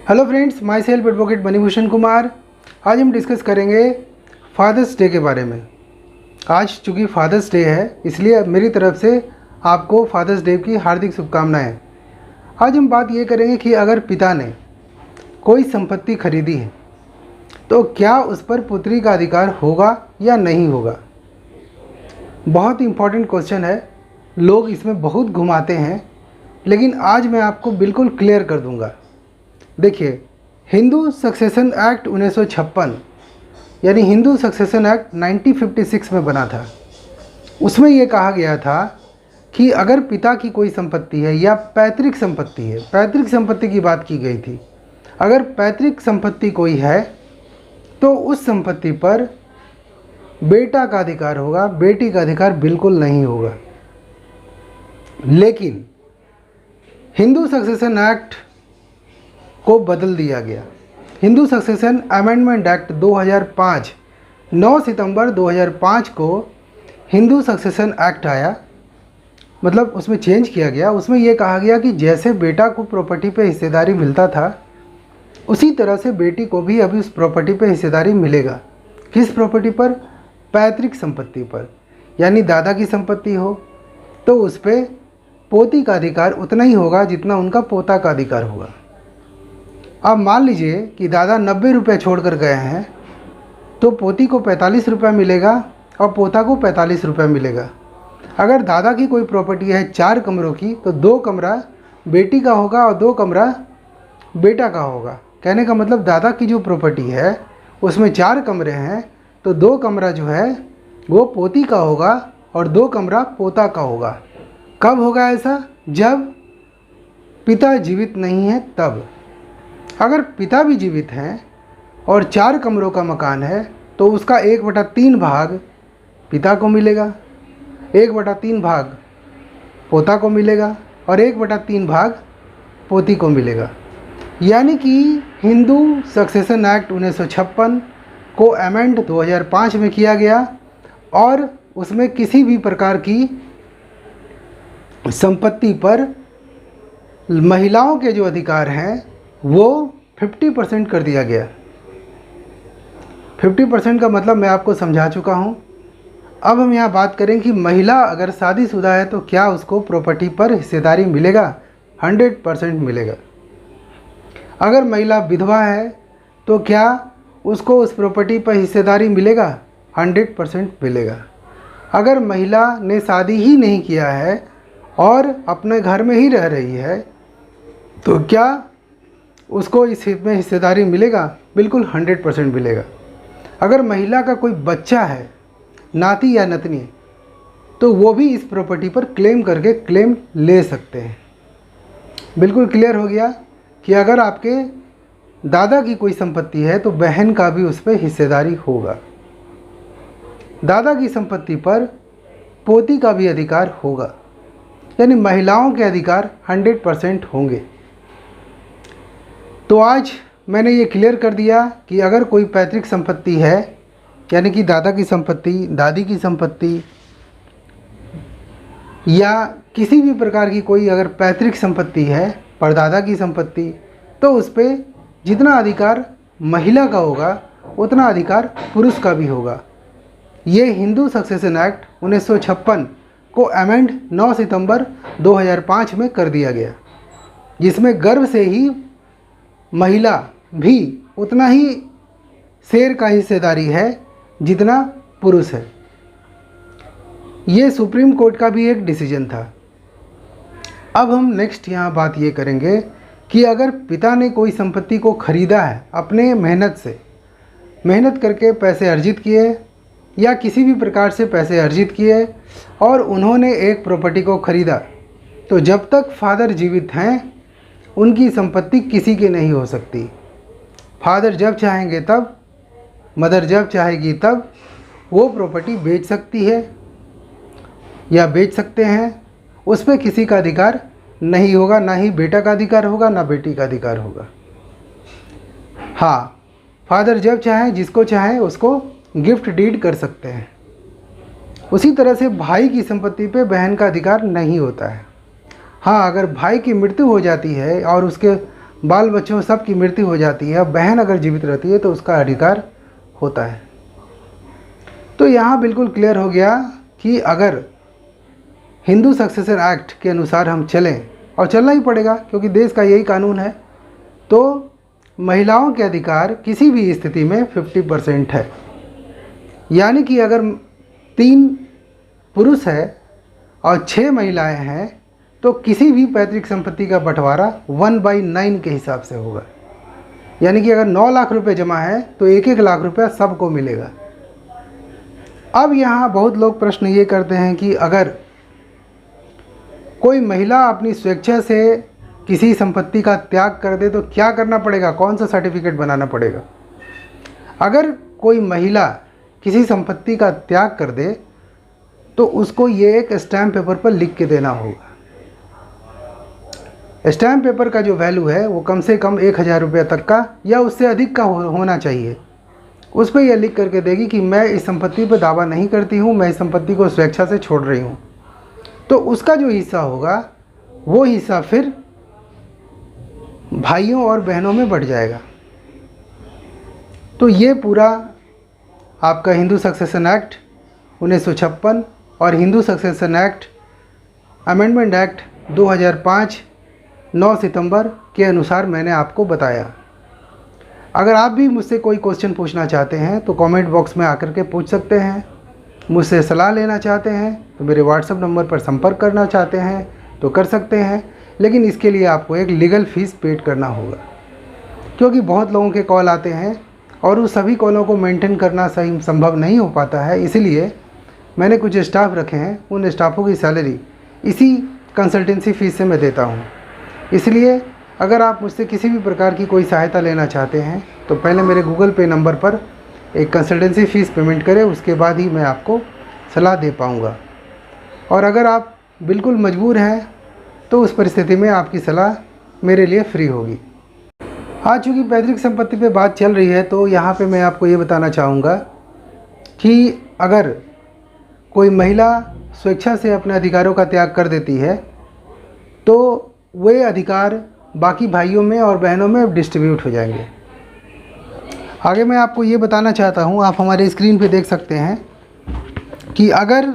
Hello friends, my self advocate Manibhushan Kumar. आज हम discuss करेंगे फादर्स डे के बारे में। आज चूँकि फादर्स डे है, इसलिए मेरी तरफ से आपको फादर्स डे की हार्दिक शुभकामनाएं। आज हम बात ये करेंगे कि अगर पिता ने कोई संपत्ति खरीदी है तो क्या उस पर पुत्री का अधिकार होगा या नहीं होगा। बहुत इम्पॉर्टेंट क्वेश्चन है, लोग इसमें बहुत घुमाते हैं, लेकिन आज मैं आपको बिल्कुल क्लियर कर दूंगा। देखिए, हिंदू सक्सेशन एक्ट 1956 यानी हिंदू सक्सेशन एक्ट 1956 में बना था। उसमें ये कहा गया था कि अगर पिता की कोई संपत्ति है या पैतृक संपत्ति है, पैतृक संपत्ति की बात की गई थी, अगर पैतृक संपत्ति कोई है तो उस संपत्ति पर बेटा का अधिकार होगा, बेटी का अधिकार बिल्कुल नहीं होगा। लेकिन हिंदू सक्सेशन एक्ट को बदल दिया गया। हिंदू सक्सेशन अमेंडमेंट एक्ट 2005, 9 सितंबर 2005 को हिंदू सक्सेशन एक्ट आया, मतलब उसमें चेंज किया गया। उसमें यह कहा गया कि जैसे बेटा को प्रॉपर्टी पे हिस्सेदारी मिलता था, उसी तरह से बेटी को भी अभी उस प्रॉपर्टी पे हिस्सेदारी मिलेगा। किस प्रॉपर्टी पर? पैतृक संपत्ति पर। यानी दादा की संपत्ति हो तो उस पर पोती का अधिकार उतना ही होगा जितना उनका पोता का अधिकार होगा। अब मान लीजिए कि दादा 90 रुपये छोड़ कर गए हैं, तो पोती को 45 रुपये मिलेगा और पोता को 45 रुपये मिलेगा। अगर दादा की कोई प्रॉपर्टी है 4 कमरों की, तो 2 कमरा बेटी का होगा और 2 कमरा बेटा का होगा। कहने का मतलब दादा की जो प्रॉपर्टी है उसमें 4 कमरे हैं, तो 2 कमरा जो है वो पोती का होगा और 2 कमरा पोता का होगा। कब होगा ऐसा? जब पिता जीवित नहीं है तब। अगर पिता भी जीवित हैं और 4 कमरों का मकान है तो उसका 1/3 भाग पिता को मिलेगा, 1/3 भाग पोता को मिलेगा और 1/3 भाग पोती को मिलेगा। यानी कि हिंदू सक्सेशन एक्ट 1956 को अमेंड 2005 में किया गया और उसमें किसी भी प्रकार की संपत्ति पर महिलाओं के जो अधिकार हैं वो 50% कर दिया गया। 50% का मतलब मैं आपको समझा चुका हूँ। अब हम यहाँ बात करें कि महिला अगर शादीशुदा है तो क्या उसको प्रॉपर्टी पर हिस्सेदारी मिलेगा? 100% मिलेगा। अगर महिला विधवा है तो क्या उसको उस प्रॉपर्टी पर हिस्सेदारी मिलेगा? 100% मिलेगा। अगर महिला ने शादी ही नहीं किया है और अपने घर में ही रह रही है तो क्या उसको इस में हिस्सेदारी मिलेगा? बिल्कुल 100% मिलेगा। अगर महिला का कोई बच्चा है, नाती या नतनी, तो वो भी इस प्रॉपर्टी पर क्लेम करके क्लेम ले सकते हैं। बिल्कुल क्लियर हो गया कि अगर आपके दादा की कोई संपत्ति है तो बहन का भी उस पर हिस्सेदारी होगा। दादा की संपत्ति पर पोती का भी अधिकार होगा, यानी महिलाओं के अधिकार 100% होंगे। तो आज मैंने ये क्लियर कर दिया कि अगर कोई पैतृक संपत्ति है, यानी कि दादा की संपत्ति, दादी की संपत्ति या किसी भी प्रकार की कोई अगर पैतृक संपत्ति है, परदादा की संपत्ति, तो उस पर जितना अधिकार महिला का होगा उतना अधिकार पुरुष का भी होगा। ये हिंदू सक्सेशन एक्ट 1956 को अमेंड 9 सितंबर 2005 में कर दिया गया, जिसमें गर्भ से ही महिला भी उतना ही शेयर का हिस्सेदारी है जितना पुरुष है। ये सुप्रीम कोर्ट का भी एक डिसीजन था। अब हम नेक्स्ट यहाँ बात ये करेंगे कि अगर पिता ने कोई संपत्ति को खरीदा है, अपने मेहनत करके पैसे अर्जित किए या किसी भी प्रकार से पैसे अर्जित किए और उन्होंने एक प्रॉपर्टी को खरीदा, तो जब तक फादर जीवित हैं उनकी संपत्ति किसी की नहीं हो सकती। फादर जब चाहेंगे तब, मदर जब चाहेगी तब वो प्रॉपर्टी बेच सकती है या बेच सकते हैं। उस पर किसी का अधिकार नहीं होगा, ना ही बेटा का अधिकार होगा ना बेटी का अधिकार होगा। हाँ, फादर जब चाहें जिसको चाहें उसको गिफ्ट डीड कर सकते हैं। उसी तरह से भाई की संपत्ति पे बहन का अधिकार नहीं होता है। हाँ, अगर भाई की मृत्यु हो जाती है और उसके बाल बच्चों सब की मृत्यु हो जाती है, बहन अगर जीवित रहती है तो उसका अधिकार होता है। तो यहाँ बिल्कुल क्लियर हो गया कि अगर हिंदू सक्सेशन एक्ट के अनुसार हम चलें, और चलना ही पड़ेगा क्योंकि देश का यही कानून है, तो महिलाओं के अधिकार किसी भी स्थिति में 50% है। यानी कि अगर 3 पुरुष है और 6 महिलाएं हैं तो किसी भी पैतृक संपत्ति का बंटवारा 1/9 के हिसाब से होगा। यानी कि अगर 9 लाख रुपए जमा है तो 1-1 लाख रुपया सबको मिलेगा। अब यहाँ बहुत लोग प्रश्न ये करते हैं कि अगर कोई महिला अपनी स्वेच्छा से किसी संपत्ति का त्याग कर दे तो क्या करना पड़ेगा, कौन सा सर्टिफिकेट बनाना पड़ेगा। अगर कोई महिला किसी संपत्ति का त्याग कर दे तो उसको ये एक स्टैम्प पेपर पर लिख के देना होगा। स्टैम्प पेपर का जो वैल्यू है वो कम से कम 1000 रुपये तक का या उससे अधिक का होना चाहिए। उस पर यह लिख करके देगी कि मैं इस संपत्ति पर दावा नहीं करती हूँ, मैं इस संपत्ति को स्वेच्छा से छोड़ रही हूँ। तो उसका जो हिस्सा होगा वो हिस्सा फिर भाइयों और बहनों में बढ़ जाएगा। तो ये पूरा आपका हिंदू सक्सेशन एक्ट 1956 और Hindu succession act amendment act 2005 9 सितंबर के अनुसार मैंने आपको बताया। अगर आप भी मुझसे कोई क्वेश्चन पूछना चाहते हैं तो कमेंट बॉक्स में आकर के पूछ सकते हैं। मुझसे सलाह लेना चाहते हैं तो मेरे व्हाट्सएप नंबर पर संपर्क करना चाहते हैं तो कर सकते हैं, लेकिन इसके लिए आपको एक लीगल फ़ीस पेड करना होगा, क्योंकि बहुत लोगों के कॉल आते हैं और उस सभी कॉलों को मेंटेन करना सही संभव नहीं हो पाता है। इसीलिए मैंने कुछ स्टाफ रखे हैं, उन स्टाफों की सैलरी इसी कंसल्टेंसी फ़ीस से मैं देता हूँ। इसलिए अगर आप मुझसे किसी भी प्रकार की कोई सहायता लेना चाहते हैं तो पहले मेरे गूगल पे नंबर पर एक कंसल्टेंसी फ़ीस पेमेंट करें, उसके बाद ही मैं आपको सलाह दे पाऊँगा। और अगर आप बिल्कुल मजबूर हैं तो उस परिस्थिति में आपकी सलाह मेरे लिए फ्री होगी। आज चूँकि पैतृक संपत्ति पे बात चल रही है तो यहाँ पे मैं आपको ये बताना चाहूँगा कि अगर कोई महिला स्वेच्छा से अपने अधिकारों का त्याग कर देती है तो वे अधिकार बाकी भाइयों में और बहनों में डिस्ट्रीब्यूट हो जाएंगे। आगे मैं आपको ये बताना चाहता हूँ, आप हमारे स्क्रीन पे देख सकते हैं कि अगर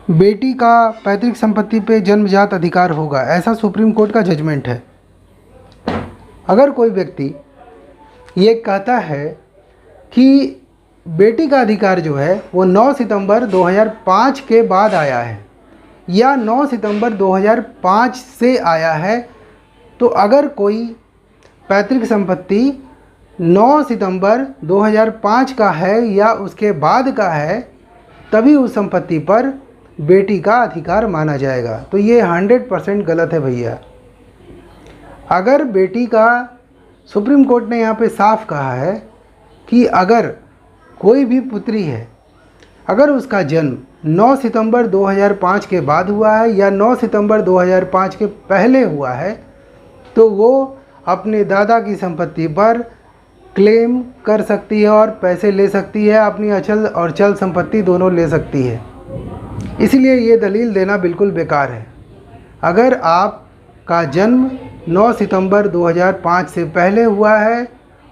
बेटी का पैतृक संपत्ति पे जन्मजात अधिकार होगा, ऐसा सुप्रीम कोर्ट का जजमेंट है। अगर कोई व्यक्ति ये कहता है कि बेटी का अधिकार जो है वो 9 सितंबर 2005 के बाद आया है या 9 सितंबर 2005 से आया है, तो अगर कोई पैतृक संपत्ति 9 सितंबर 2005 का है या उसके बाद का है तभी उस संपत्ति पर बेटी का अधिकार माना जाएगा। तो ये 100% गलत है भैया। अगर बेटी का, सुप्रीम कोर्ट ने यहाँ पे साफ कहा है कि अगर कोई भी पुत्री है, अगर उसका जन्म 9 सितंबर 2005 के बाद हुआ है या 9 सितंबर 2005 के पहले हुआ है तो वो अपने दादा की संपत्ति पर क्लेम कर सकती है और पैसे ले सकती है, अपनी अचल और चल संपत्ति दोनों ले सकती है। इसलिए ये दलील देना बिल्कुल बेकार है। अगर आपका जन्म 9 सितंबर 2005 से पहले हुआ है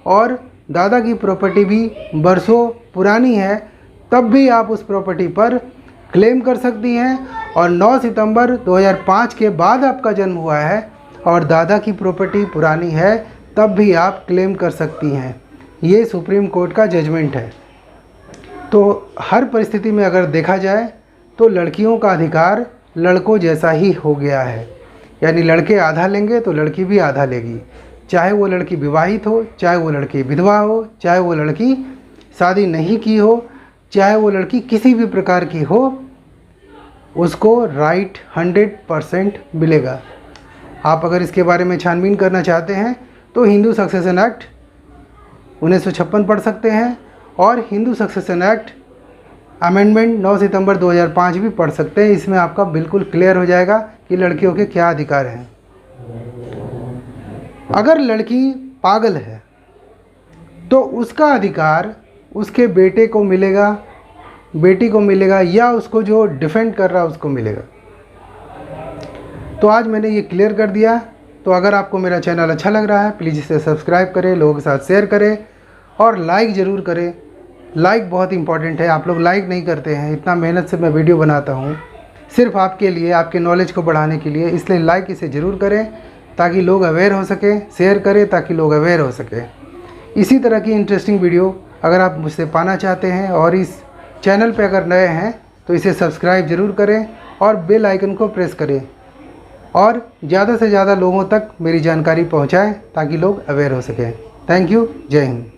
और दादा की प्रॉपर्टी भी बरसों पुरानी है तब भी आप उस प्रॉपर्टी पर क्लेम कर सकती हैं, और 9 सितंबर 2005 के बाद आपका जन्म हुआ है और दादा की प्रॉपर्टी पुरानी है तब भी आप क्लेम कर सकती हैं। ये सुप्रीम कोर्ट का जजमेंट है। तो हर परिस्थिति में अगर देखा जाए तो लड़कियों का अधिकार लड़कों जैसा ही हो गया है, यानी लड़के आधा लेंगे तो लड़की भी आधा लेगी, चाहे वो लड़की विवाहित हो, चाहे वो लड़की विधवा हो, चाहे वो लड़की शादी नहीं की हो, चाहे वो लड़की किसी भी प्रकार की हो, उसको राइट 100% मिलेगा। आप अगर इसके बारे में छानबीन करना चाहते हैं तो हिंदू सक्सेशन एक्ट 1956 पढ़ सकते हैं और हिंदू सक्सेशन एक्ट अमेंडमेंट 9 सितंबर 2005 भी पढ़ सकते हैं। इसमें आपका बिल्कुल क्लियर हो जाएगा कि लड़कियों के क्या अधिकार हैं। अगर लड़की पागल है तो उसका अधिकार उसके बेटे को मिलेगा बेटी को मिलेगा या उसको जो डिफेंड कर रहा है उसको मिलेगा। तो आज मैंने ये क्लियर कर दिया। तो अगर आपको मेरा चैनल अच्छा लग रहा है प्लीज़ इसे सब्सक्राइब करें, लोगों के साथ शेयर करें और लाइक ज़रूर करें। लाइक बहुत इंपॉर्टेंट है, आप लोग लाइक नहीं करते हैं। इतना मेहनत से मैं वीडियो बनाता हूँ सिर्फ आपके लिए, आपके नॉलेज को बढ़ाने के लिए, इसलिए लाइक इसे ज़रूर करें ताकि लोग अवेयर हो सके। शेयर करें ताकि लोग अवेयर हो सके। इसी तरह की इंटरेस्टिंग वीडियो अगर आप मुझसे पाना चाहते हैं और इस चैनल पे अगर नए हैं तो इसे सब्सक्राइब ज़रूर करें और बेल आइकन को प्रेस करें और ज़्यादा से ज़्यादा लोगों तक मेरी जानकारी पहुंचाएं ताकि लोग अवेयर हो सकें। Thank you. जय हिंद।